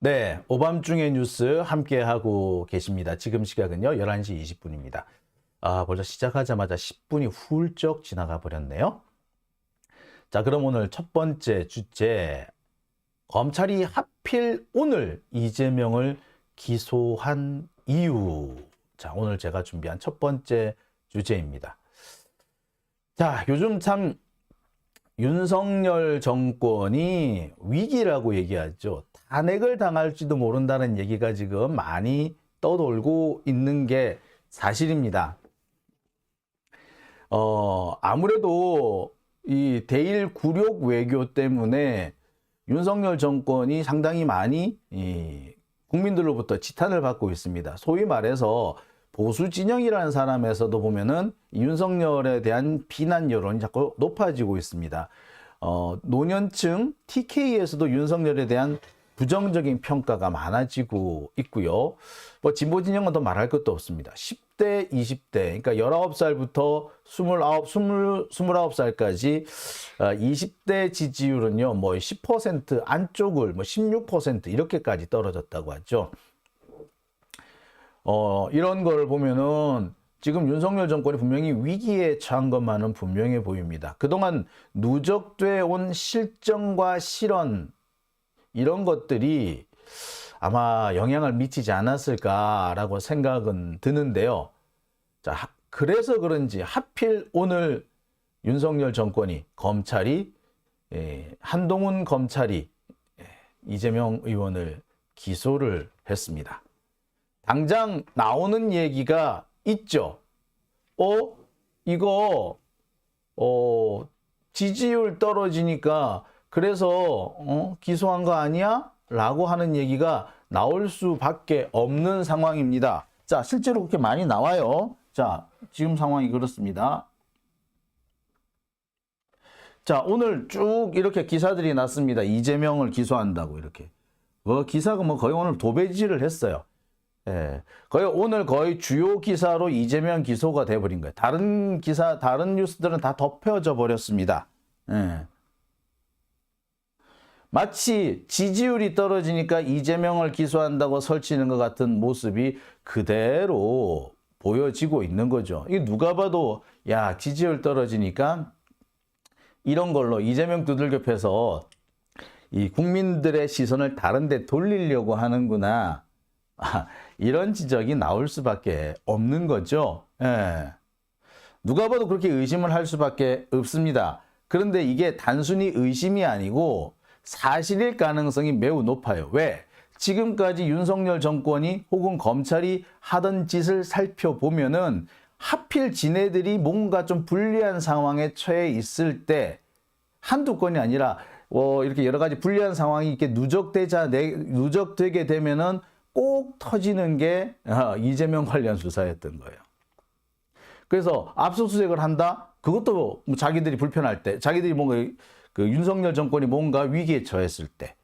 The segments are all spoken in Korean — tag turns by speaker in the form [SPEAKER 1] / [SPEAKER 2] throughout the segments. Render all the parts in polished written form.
[SPEAKER 1] 네, 오밤중의 뉴스 함께하고 계십니다. 지금 시각은요, 11시 20분입니다. 벌써 시작하자마자 10분이 훌쩍 지나가 버렸네요. 자, 그럼 오늘 첫 번째 주제, 검찰이 하필 오늘 이재명을 기소한 이유. 자, 오늘 제가 준비한 첫 번째 주제입니다. 자, 요즘 참 윤석열 정권이 위기라고 얘기하죠. 탄핵을 당할지도 모른다는 얘기가 지금 많이 떠돌고 있는 게 사실입니다. 아무래도 이 대일 굴욕 외교 때문에 윤석열 정권이 상당히 많이 국민들로부터 지탄을 받고 있습니다. 소위 말해서 보수 진영이라는 사람에서도 보면은 윤석열에 대한 비난 여론이 자꾸 높아지고 있습니다. 노년층 TK에서도 윤석열에 대한 부정적인 평가가 많아지고 있고요. 뭐 진보 진영은 더 말할 것도 없습니다. 10대, 20대, 그러니까 19살부터 29살까지 20대 지지율은요, 뭐 10% 안쪽을 뭐 16% 이렇게까지 떨어졌다고 하죠. 이런 걸 보면은 지금 윤석열 정권이 분명히 위기에 처한 것만은 분명해 보입니다. 그동안 누적돼 온 실정과 실언, 이런 것들이 아마 영향을 미치지 않았을까라고 생각은 드는데요. 자, 그래서 그런지 하필 오늘 윤석열 정권이, 검찰이, 한동훈 검찰이 이재명 의원을 기소를 했습니다. 당장 나오는 얘기가 있죠. 이거 지지율 떨어지니까 그래서 기소한 거 아니야? 라고 하는 얘기가 나올 수밖에 없는 상황입니다. 자, 실제로 그렇게 많이 나와요. 자, 지금 상황이 그렇습니다. 자, 오늘 쭉 이렇게 기사들이 났습니다. 이재명을 기소한다고 이렇게. 기사가 뭐 거의 오늘 도배질을 했어요. 오늘 거의 주요 기사로 이재명 기소가 돼버린 거예요. 다른 기사, 다른 뉴스들은 다 덮여져 버렸습니다. 마치 지지율이 떨어지니까 이재명을 기소한다고 설치는 것 같은 모습이 그대로 보여지고 있는 거죠. 이게 누가 봐도 야, 지지율 떨어지니까 이런 걸로 이재명 두들겨 패서 이 국민들의 시선을 다른 데 돌리려고 하는구나. 이런 지적이 나올 수밖에 없는 거죠. 누가 봐도 그렇게 의심을 할 수밖에 없습니다. 그런데 이게 단순히 의심이 아니고 사실일 가능성이 매우 높아요. 왜? 지금까지 윤석열 정권이 혹은 검찰이 하던 짓을 살펴보면은 하필 지네들이 뭔가 좀 불리한 상황에 처해 있을 때 한두 건이 아니라 이렇게 여러 가지 불리한 상황이 이렇게 누적되게 되면은 꼭 터지는 게 이재명 관련 수사였던 거예요. 그래서 압수수색을 한다? 그것도 뭐 자기들이 불편할 때, 자기들이 뭔가 그 윤석열 정권이 뭔가 위기에 처했을 때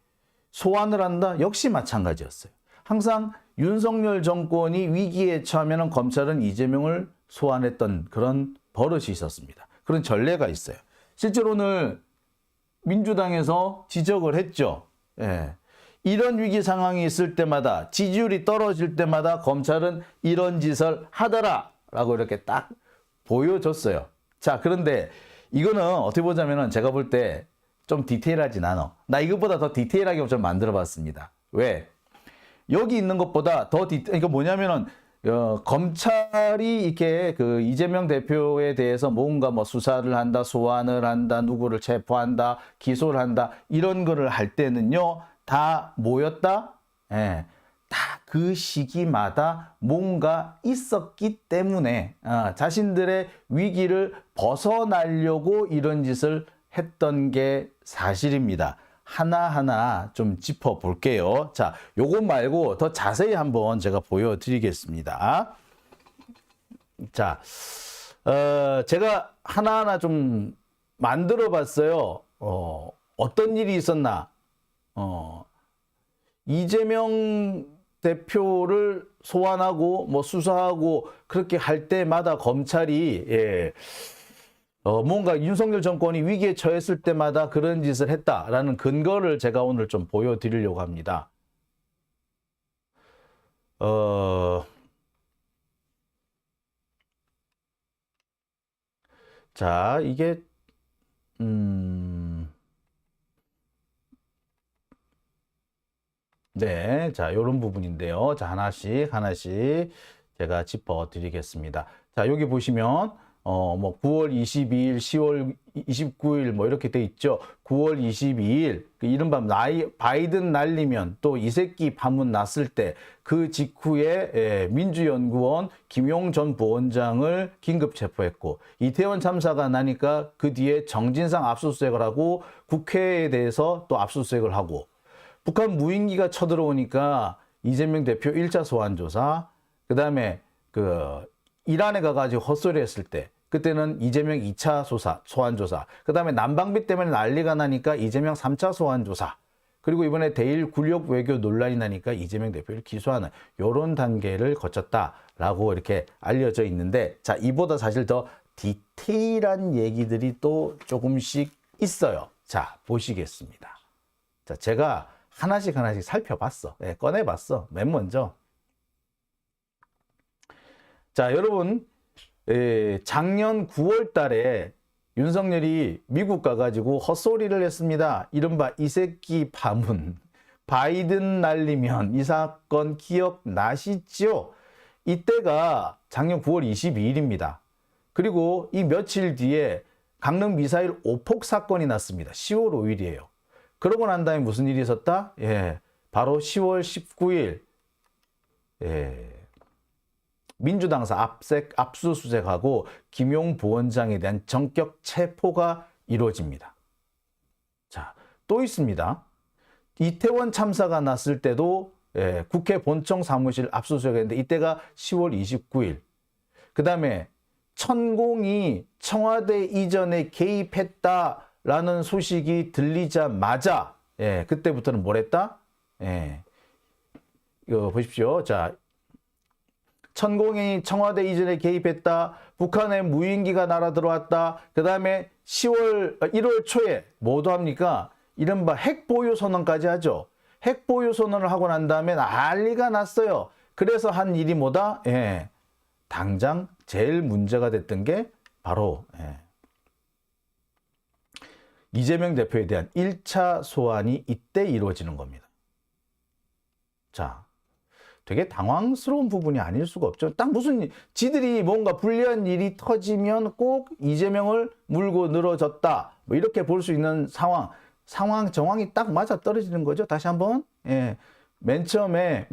[SPEAKER 1] 소환을 한다? 역시 마찬가지였어요. 항상 윤석열 정권이 위기에 처하면 검찰은 이재명을 소환했던 그런 버릇이 있었습니다. 그런 전례가 있어요. 실제로 오늘 민주당에서 지적을 했죠. 이런 위기 상황이 있을 때마다, 지지율이 떨어질 때마다 검찰은 이런 짓을 하더라 라고 이렇게 딱 보여줬어요. 자, 그런데 이거는 어떻게 보자면은 제가 볼 때 좀 디테일하진 않아. 나 이것보다 더 디테일하게 좀 만들어 봤습니다. 왜? 여기 있는 것보다 더 그러니까 뭐냐면은 검찰이 이렇게 그 이재명 대표에 대해서 뭔가 뭐 수사를 한다, 소환을 한다, 누구를 체포한다, 기소를 한다, 이런 거를 할 때는요, 다 뭐였다? 다 그 시기마다 뭔가 있었기 때문에 자신들의 위기를 벗어나려고 이런 짓을 했던 게 사실입니다. 하나하나 좀 짚어볼게요. 자, 요것 말고 더 자세히 한번 제가 보여드리겠습니다. 자, 제가 하나하나 좀 만들어 봤어요. 어떤 일이 있었나? 이재명 대표를 소환하고 뭐 수사하고 그렇게 할 때마다 검찰이 뭔가 윤석열 정권이 위기에 처했을 때마다 그런 짓을 했다라는 근거를 제가 오늘 좀 보여드리려고 합니다. 자, 이게 네, 자, 요런 부분인데요. 자, 하나씩 제가 짚어드리겠습니다. 자, 여기 보시면 뭐 9월 22일, 10월 29일 뭐 이렇게 돼 있죠. 9월 22일 그 이른바 바이든 날리면 또 이 새끼 파문 났을 때 그 직후에 민주연구원 김용 전 부원장을 긴급 체포했고 이태원 참사가 나니까 그 뒤에 정진상 압수수색을 하고 국회에 대해서 또 압수수색을 하고 북한 무인기가 쳐들어오니까 이재명 대표 1차 소환조사, 그 다음에 이란에 가가지고 헛소리 했을 때, 그때는 이재명 2차 소환조사, 그 다음에 난방비 때문에 난리가 나니까 이재명 3차 소환조사, 그리고 이번에 대일 굴욕 외교 논란이 나니까 이재명 대표를 기소하는 이런 단계를 거쳤다라고 이렇게 알려져 있는데, 자, 이보다 사실 더 디테일한 얘기들이 또 조금씩 있어요. 자, 보시겠습니다. 자, 제가 하나씩 살펴봤어. 꺼내봤어. 맨 먼저. 자, 여러분, 작년 9월 달에 윤석열이 미국 가가지고 헛소리를 했습니다. 이른바 이 새끼 파문, 바이든 날리면 이 사건 기억나시죠? 이때가 작년 9월 22일입니다. 그리고 이 며칠 뒤에 강릉 미사일 오폭 사건이 났습니다. 10월 5일이에요. 그러고 난 다음에 무슨 일이 있었다? 바로 10월 19일 민주당사 압수수색하고 김용 부원장에 대한 전격 체포가 이루어집니다. 자, 또 있습니다. 이태원 참사가 났을 때도 국회 본청 사무실 압수수색했는데 이때가 10월 29일. 그 다음에 천공이 청와대 이전에 개입했다라는 소식이 들리자마자 그때부터는 뭘 했다? 이거 보십시오. 자, 천공이 청와대 이전에 개입했다. 북한에 무인기가 날아들어왔다. 그 다음에 1월 초에 뭐도 합니까? 이른바 핵보유 선언까지 하죠. 핵보유 선언을 하고 난 다음에 난리가 났어요. 그래서 한 일이 뭐다? 당장 제일 문제가 됐던 게 바로 이재명 대표에 대한 1차 소환이 이때 이루어지는 겁니다. 자, 되게 당황스러운 부분이 아닐 수가 없죠. 딱 무슨 지들이 뭔가 불리한 일이 터지면 꼭 이재명을 물고 늘어졌다. 뭐 이렇게 볼 수 있는 정황이 딱 맞아 떨어지는 거죠. 다시 한번. 맨 처음에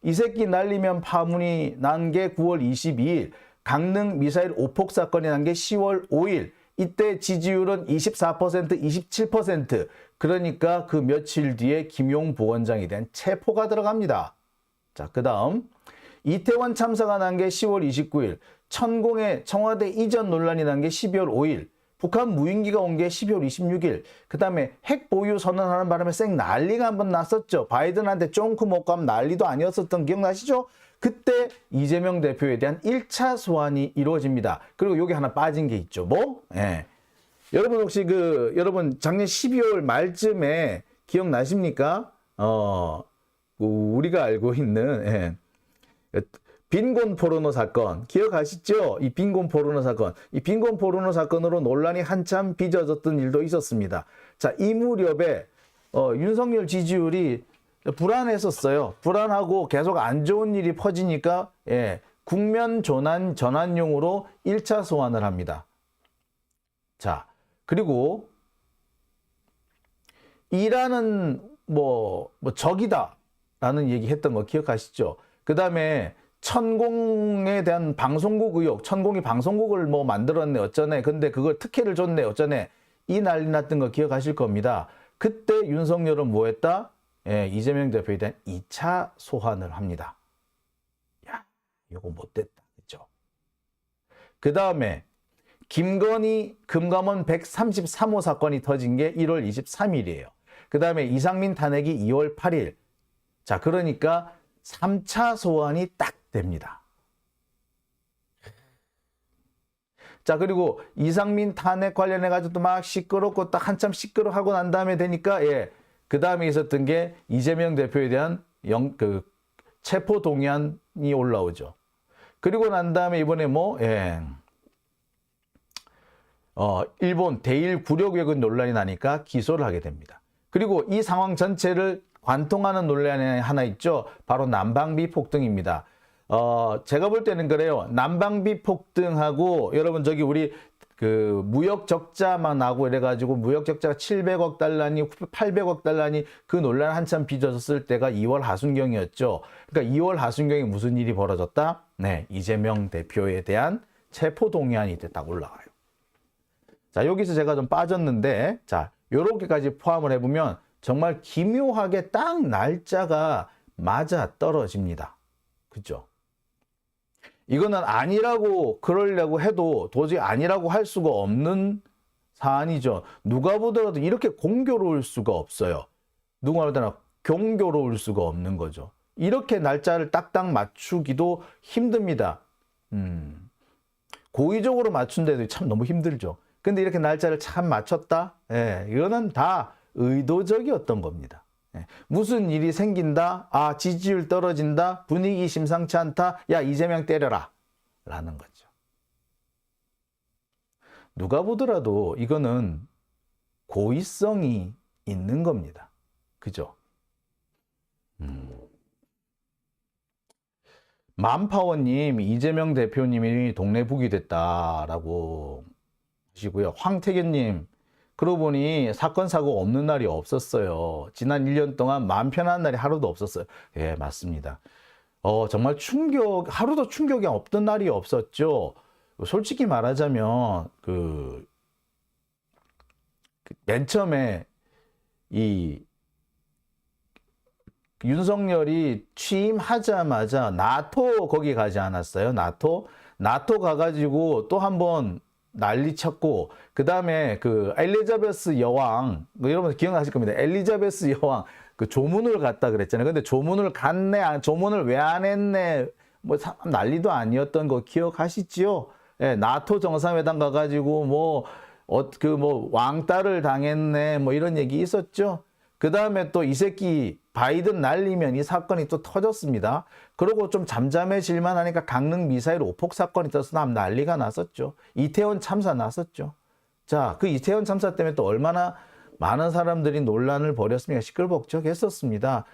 [SPEAKER 1] 이 새끼 날리면 파문이 난 게 9월 22일, 강릉 미사일 오폭 사건이 난 게 10월 5일. 이때 지지율은 24%, 27%. 그러니까 그 며칠 뒤에 김용 부원장에 대한 체포가 들어갑니다. 자, 그 다음 이태원 참사가 난 게 10월 29일, 천공의 청와대 이전 논란이 난 게 12월 5일, 북한 무인기가 온 게 12월 26일, 그 다음에 핵 보유 선언하는 바람에 쌩 난리가 한번 났었죠. 바이든한테 쫑크 못 가면 난리도 아니었었던 기억나시죠? 그때 이재명 대표에 대한 1차 소환이 이루어집니다. 그리고 여기 하나 빠진 게 있죠. 뭐? 여러분 혹시 여러분 작년 12월 말쯤에 기억나십니까? 우리가 알고 있는 빈곤 포르노 사건 기억하시죠? 이 빈곤 포르노 사건. 이 빈곤 포르노 사건으로 논란이 한참 빚어졌던 일도 있었습니다. 자, 이 무렵에 윤석열 지지율이 불안했었어요. 불안하고 계속 안 좋은 일이 퍼지니까 국면 전환용으로 1차 소환을 합니다. 자, 그리고 이란은 뭐 적이다 라는 얘기 했던 거 기억하시죠? 그 다음에 천공에 대한 방송국 의혹, 천공이 방송국을 뭐 만들었네 어쩌네, 근데 그걸 특혜를 줬네 어쩌네, 이 난리 났던 거 기억하실 겁니다. 그때 윤석열은 뭐 했다? 이재명 대표에 대한 2차 소환을 합니다. 야, 이거 못됐다. 그죠? 그 다음에 김건희 금감원 133호 사건이 터진 게 1월 23일이에요. 그 다음에 이상민 탄핵이 2월 8일. 자, 그러니까 3차 소환이 딱 됩니다. 자, 그리고 이상민 탄핵 관련해가지고 또 막 시끄럽고 딱 한참 시끄러워하고 난 다음에 되니까, 예, 그 다음에 있었던 게 이재명 대표에 대한 체포 동의안이 올라오죠. 그리고 난 다음에 이번에 일본 대일 구력 외교 논란이 나니까 기소를 하게 됩니다. 그리고 이 상황 전체를 관통하는 논란이 하나 있죠. 바로 난방비 폭등입니다. 제가 볼 때는 그래요. 난방비 폭등하고 여러분 저기 우리 그 무역 적자만 나고 이래가지고 무역 적자가 700억 달러니 800억 달러니 그 논란 한참 빚어졌을 때가 2월 하순경이었죠. 그러니까 2월 하순경에 무슨 일이 벌어졌다? 네, 이재명 대표에 대한 체포 동의안이 이때 딱 올라와요. 자, 여기서 제가 좀 빠졌는데, 자, 요렇게까지 포함을 해보면 정말 기묘하게 딱 날짜가 맞아 떨어집니다. 그죠? 이거는 아니라고 그러려고 해도 도저히 아니라고 할 수가 없는 사안이죠. 누가 보더라도 이렇게 공교로울 수가 없어요. 누가 보더라도 경교로울 수가 없는 거죠. 이렇게 날짜를 딱딱 맞추기도 힘듭니다. 고의적으로 맞춘데도 참 너무 힘들죠. 근데 이렇게 날짜를 참 맞췄다? 예, 이거는 다 의도적이었던 겁니다. 예, 무슨 일이 생긴다? 아, 지지율 떨어진다? 분위기 심상치 않다? 야, 이재명 때려라. 라는 거죠. 누가 보더라도 이거는 고의성이 있는 겁니다. 그죠? 만파워님, 이재명 대표님이 동네 북이 됐다라고 하시고요. 황태균님, 그러고 보니 사건 사고 없는 날이 없었어요. 지난 1년 동안 마음 편한 날이 하루도 없었어요. 예, 맞습니다. 정말 하루도 충격이 없던 날이 없었죠. 솔직히 말하자면 맨 처음에 이 윤석열이 취임하자마자 나토 거기 가지 않았어요? 나토 가가지고 또 한번 난리 쳤고, 그 다음에 그 엘리자베스 여왕, 여러분 기억나실 겁니다. 엘리자베스 여왕 그 조문을 갔다 그랬잖아요. 근데 조문을 갔네, 조문을 왜 안 했네, 뭐 난리도 아니었던 거 기억하시지요? 예, 나토 정상회담 가가지고 왕따를 당했네, 뭐 이런 얘기 있었죠. 그 다음에 또 이 새끼 바이든 날리면 이 사건이 또 터졌습니다. 그리고 좀 잠잠해질만 하니까 강릉 미사일 오폭 사건이 터서 난리가 났었죠. 이태원 참사 났었죠. 자, 그 이태원 참사 때문에 또 얼마나 많은 사람들이 논란을 벌였습니까? 시끌벅적했었습니다.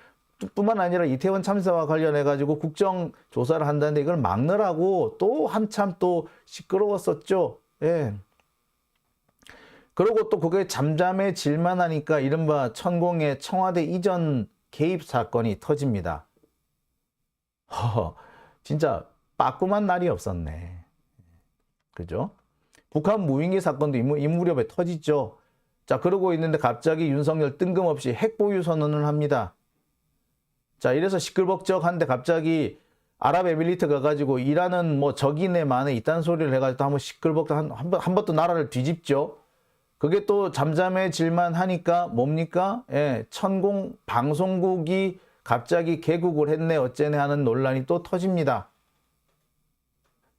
[SPEAKER 1] 뿐만 아니라 이태원 참사와 관련해가지고 국정조사를 한다는데 이걸 막느라고 또 한참 또 시끄러웠었죠. 예. 그리고 또 그게 잠잠해질만 하니까 이른바 천공의 청와대 이전 개입 사건이 터집니다. 진짜 빠꾸만 날이 없었네. 그죠? 북한 무인기 사건도 이 무렵에 터지죠. 자, 그러고 있는데 갑자기 윤석열 뜬금없이 핵보유 선언을 합니다. 자, 이래서 시끌벅적한데 갑자기 아랍에미리트 가가지고 이란은 뭐 적이네 만에 이딴 소리를 해가지고 또 한번 시끌벅적 한 번 또 나라를 뒤집죠. 그게 또 잠잠해질만 하니까 뭡니까? 예, 천공 방송국이 갑자기 개국을 했네 어째네 하는 논란이 또 터집니다.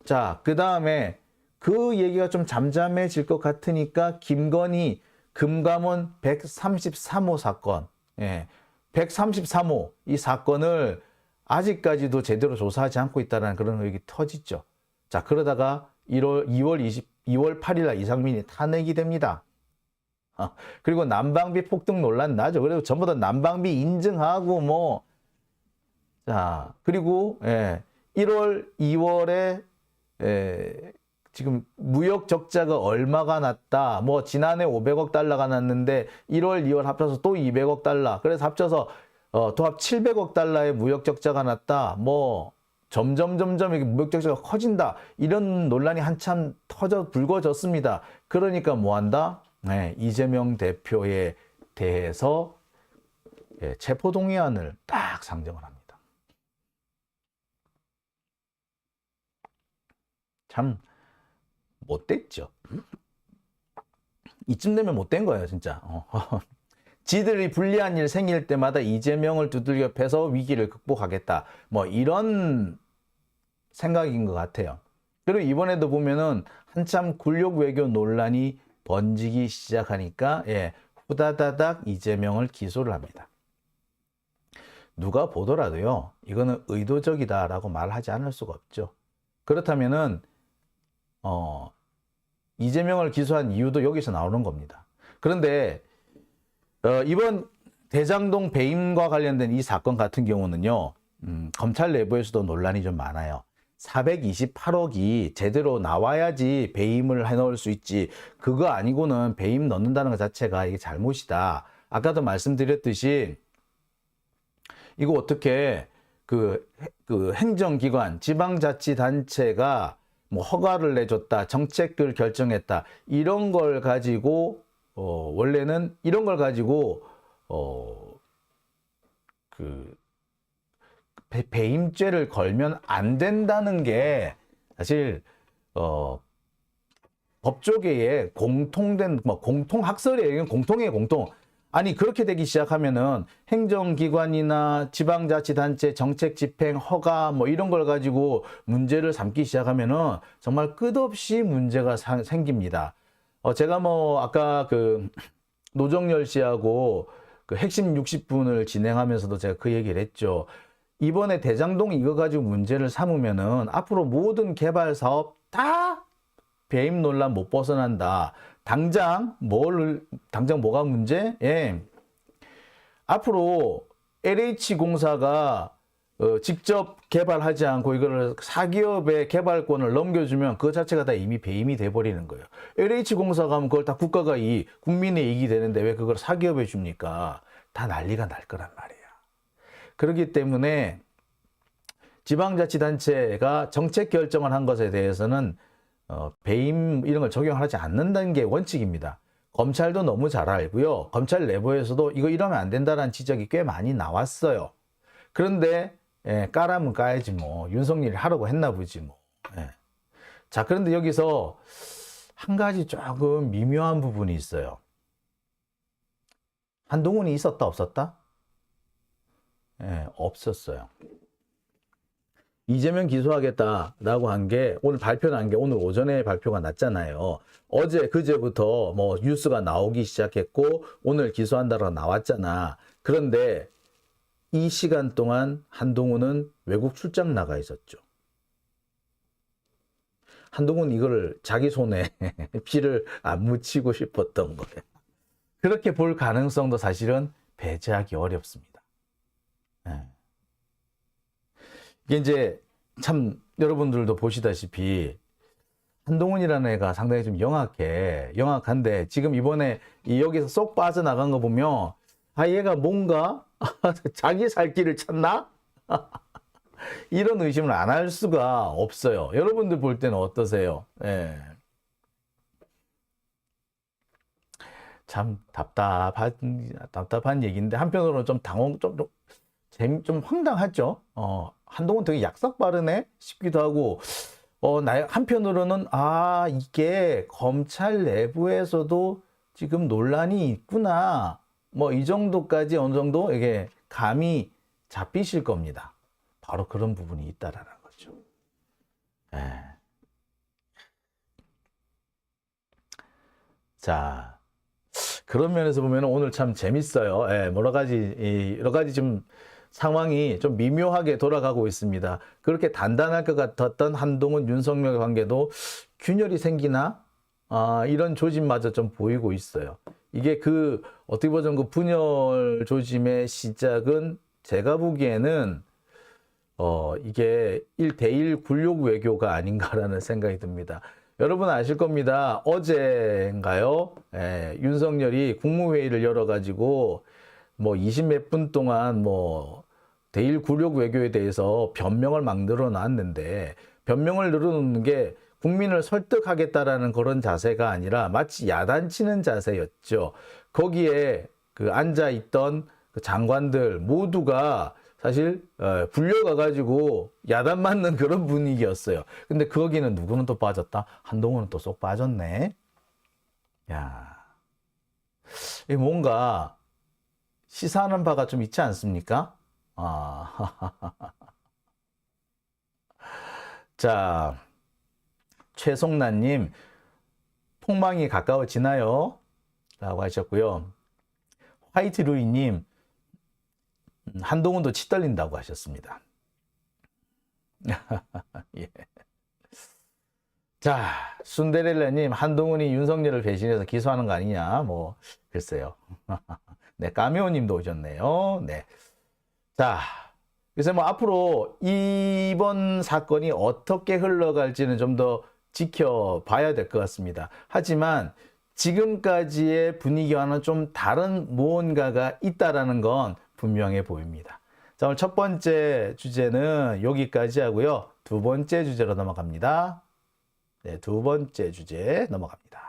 [SPEAKER 1] 자, 그 다음에 그 얘기가 좀 잠잠해질 것 같으니까 김건희 금감원 133호 사건, 예, 133호 이 사건을 아직까지도 제대로 조사하지 않고 있다는 그런 얘기 터지죠. 자, 그러다가 2월 8일 날 이상민이 탄핵이 됩니다. 그리고 난방비 폭등 논란 나죠. 그리고 전부 다 난방비 인증하고 자, 그리고 1월, 2월에 지금 무역 적자가 얼마가 났다. 지난해 500억 달러가 났는데 1월, 2월 합쳐서 또 200억 달러. 그래서 합쳐서 도합 700억 달러의 무역 적자가 났다. 점점 이게 무역 적자가 커진다. 이런 논란이 한참 불거졌습니다. 그러니까 뭐 한다? 네, 이재명 대표에 대해서 체포동의안을 딱 상정을 합니다. 참 못됐죠. 이쯤 되면 못된 거예요, 진짜. 지들이 불리한 일 생길 때마다 이재명을 두들겨 패서 위기를 극복하겠다. 뭐 이런 생각인 것 같아요. 그리고 이번에도 보면은 한참 굴욕 외교 논란이 번지기 시작하니까 후다다닥 이재명을 기소를 합니다. 누가 보더라도요, 이거는 의도적이다라고 말하지 않을 수가 없죠. 그렇다면은 이재명을 기소한 이유도 여기서 나오는 겁니다. 그런데 이번 대장동 배임과 관련된 이 사건 같은 경우는요, 검찰 내부에서도 논란이 좀 많아요. 428억이 제대로 나와야지 배임을 해놓을 수 있지, 그거 아니고는 배임 넣는다는 것 자체가 이게 잘못이다. 아까도 말씀드렸듯이 이거 어떻게 그 행정기관, 지방자치단체가 뭐 허가를 내줬다, 정책을 결정했다, 이런 걸 가지고 원래는 이런 걸 가지고 배임죄를 걸면 안 된다는 게 사실 법조계의 공통된 공통학설이에요. 공통이에요, 공통. 아니 그렇게 되기 시작하면은 행정기관이나 지방자치단체 정책 집행 허가 뭐 이런 걸 가지고 문제를 삼기 시작하면은 정말 끝없이 문제가 생깁니다. 제가 뭐 아까 그 노정열 씨하고 그 핵심 60분을 진행하면서도 제가 그 얘기를 했죠. 이번에 대장동 이거 가지고 문제를 삼으면은 앞으로 모든 개발 사업 다 배임 논란 못 벗어난다. 당장 뭐가 문제? 앞으로 LH공사가 직접 개발하지 않고 이거를 사기업의 개발권을 넘겨주면 그 자체가 다 이미 배임이 돼버리는 거예요. LH공사가 하면 그걸 다 국가가 국민의 이익이 되는데 왜 그걸 사기업에 줍니까? 다 난리가 날 거란 말이에요. 그렇기 때문에 지방자치단체가 정책 결정을 한 것에 대해서는 배임 이런 걸 적용하지 않는다는 게 원칙입니다. 검찰도 너무 잘 알고요. 검찰 내부에서도 이거 이러면 안 된다는 지적이 꽤 많이 나왔어요. 그런데 까라면 까야지 뭐. 윤석열이 하라고 했나 보지 뭐. 자, 그런데 여기서 한 가지 조금 미묘한 부분이 있어요. 한동훈이 있었다 없었다? 없었어요. 이재명 기소하겠다라고 한 게 오늘 발표난 게 오늘 오전에 발표가 났잖아요. 어제 그제부터 뭐 뉴스가 나오기 시작했고 오늘 기소한다고 나왔잖아. 그런데 이 시간 동안 한동훈은 외국 출장 나가 있었죠. 한동훈은 이거를 자기 손에 피를 안 묻히고 싶었던 거예요. 그렇게 볼 가능성도 사실은 배제하기 어렵습니다. 이게 이제 참 여러분들도 보시다시피 한동훈이라는 애가 상당히 좀 영악한데 지금 이번에 여기서 쏙 빠져나간 거 보면 얘가 뭔가 자기 살 길을 찾나? 이런 의심을 안 할 수가 없어요. 여러분들 볼 때는 어떠세요? 참 답답한 얘기인데 한편으로는 좀 좀 황당하죠. 한동훈 되게 약삭 빠르네 싶기도 하고 한편으로는 이게 검찰 내부에서도 지금 논란이 있구나 뭐 이 정도까지 어느 정도 이게 감이 잡히실 겁니다. 바로 그런 부분이 있다라는 거죠. 자, 그런 면에서 보면 오늘 참 재밌어요. 여러 가지 좀 상황이 좀 미묘하게 돌아가고 있습니다. 그렇게 단단할 것 같았던 한동훈, 윤석열 관계도 균열이 생기나? 이런 조짐마저 좀 보이고 있어요. 이게 어떻게 보자면 그 분열 조짐의 시작은 제가 보기에는 이게 1대1 굴욕 외교가 아닌가라는 생각이 듭니다. 여러분 아실 겁니다. 어제인가요? 윤석열이 국무회의를 열어가지고 뭐 20몇 분 동안 뭐 대일 굴욕 외교에 대해서 변명을 막 늘어놨는데 변명을 늘어놓는 게 국민을 설득하겠다라는 그런 자세가 아니라 마치 야단치는 자세였죠. 거기에 그 앉아있던 그 장관들 모두가 사실 불려가가지고 야단 맞는 그런 분위기였어요. 근데 거기는 누구는 또 빠졌다? 한동훈은 또 쏙 빠졌네. 야, 뭔가 시사하는 바가 좀 있지 않습니까? 아, 자, 최송란님, 폭망이 가까워지나요? 라고 하셨고요. 화이트 루이님, 한동훈도 치 떨린다고 하셨습니다. 예. 자, 순데렐라님, 한동훈이 윤석열을 배신해서 기소하는 거 아니냐? 뭐, 글쎄요. 네, 까미오님도 오셨네요. 네. 자, 그래서 뭐 앞으로 이번 사건이 어떻게 흘러갈지는 좀 더 지켜봐야 될 것 같습니다. 하지만 지금까지의 분위기와는 좀 다른 무언가가 있다라는 건 분명해 보입니다. 자, 오늘 첫 번째 주제는 여기까지 하고요. 두 번째 주제로 넘어갑니다. 네, 두 번째 주제 넘어갑니다.